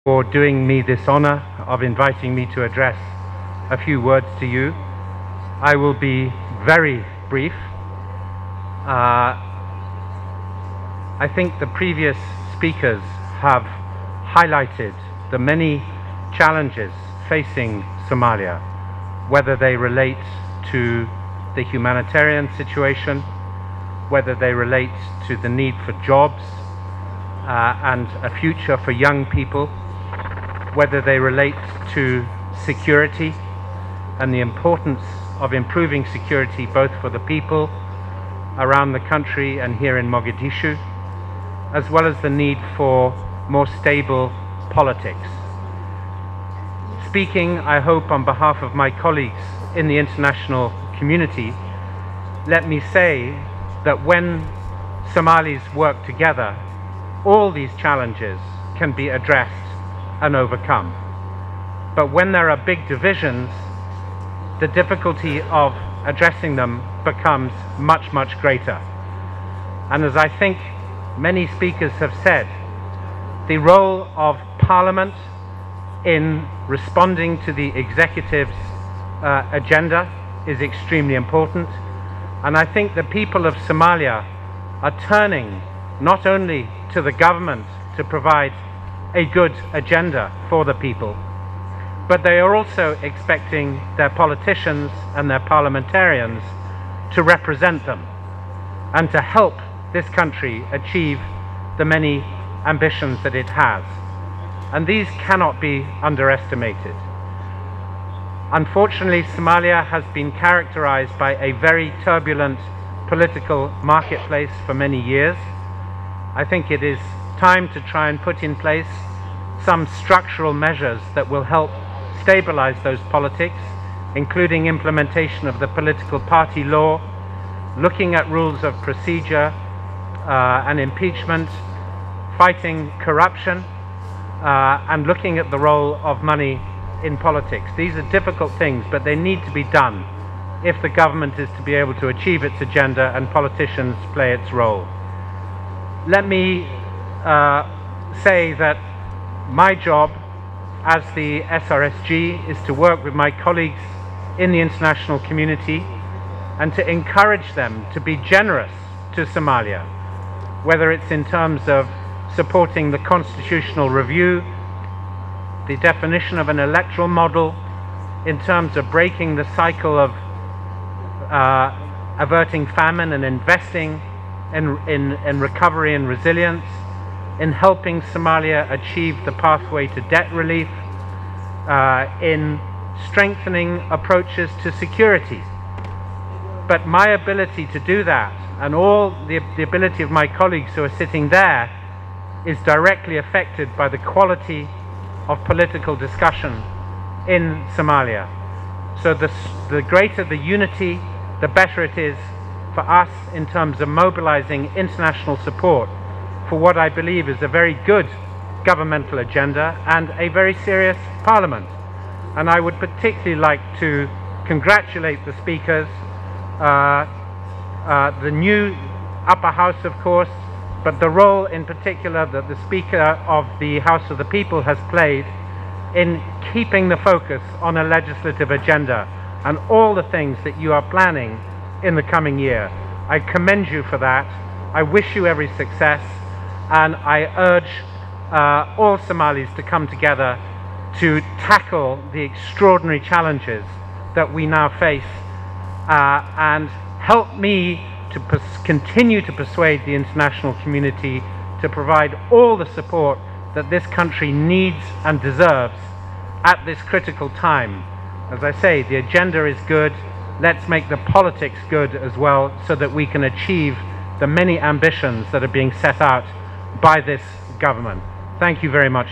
for doing me this honor of inviting me to address a few words to you. I will be very brief. I think the previous speakers have highlighted the many challenges facing Somalia, whether they relate to the humanitarian situation, whether they relate to the need for jobs and a future for young people, whether they relate to security and the importance of improving security both for the people around the country and here in Mogadishu, as well as the need for more stable politics. Speaking, I hope, on behalf of my colleagues in the international community, let me say that when Somalis work together, all these challenges can be addressed and overcome. But when there are big divisions, the difficulty of addressing them becomes much, much greater. And as I think many speakers have said, the role of Parliament in responding to the executive's agenda is extremely important. And I think the people of Somalia are turning not only to the government to provide a good agenda for the people, but they are also expecting their politicians and their parliamentarians to represent them and to help this country achieve the many ambitions that it has. And these cannot be underestimated. Unfortunately, Somalia has been characterized by a very turbulent political marketplace for many years. I think it is time to try and put in place some structural measures that will help stabilize those politics, including implementation of the political party law, looking at rules of procedure and impeachment, fighting corruption, and looking at the role of money in politics. These are difficult things, but they need to be done if the government is to be able to achieve its agenda and politicians play its role. Let me say that my job as the SRSG is to work with my colleagues in the international community and to encourage them to be generous to Somalia, whether it's in terms of supporting the constitutional review, the definition of an electoral model, in terms of breaking the cycle of averting famine and investing in recovery and resilience, in helping Somalia achieve the pathway to debt relief, in strengthening approaches to security. But my ability to do that, and all the ability of my colleagues who are sitting there, is directly affected by the quality of political discussion in Somalia. So the greater the unity, the better it is for us in terms of mobilizing international support for what I believe is a very good governmental agenda and a very serious parliament. And I would particularly like to congratulate the speakers, the new upper house, of course, but the role in particular that the Speaker of the House of the People has played in keeping the focus on a legislative agenda and all the things that you are planning in the coming year. I commend you for that. I wish you every success, and I urge all Somalis to come together to tackle the extraordinary challenges that we now face and help me to continue to persuade the international community to provide all the support that this country needs and deserves at this critical time. As I say, the agenda is good. Let's make the politics good as well, so that we can achieve the many ambitions that are being set out by this government. Thank you very much.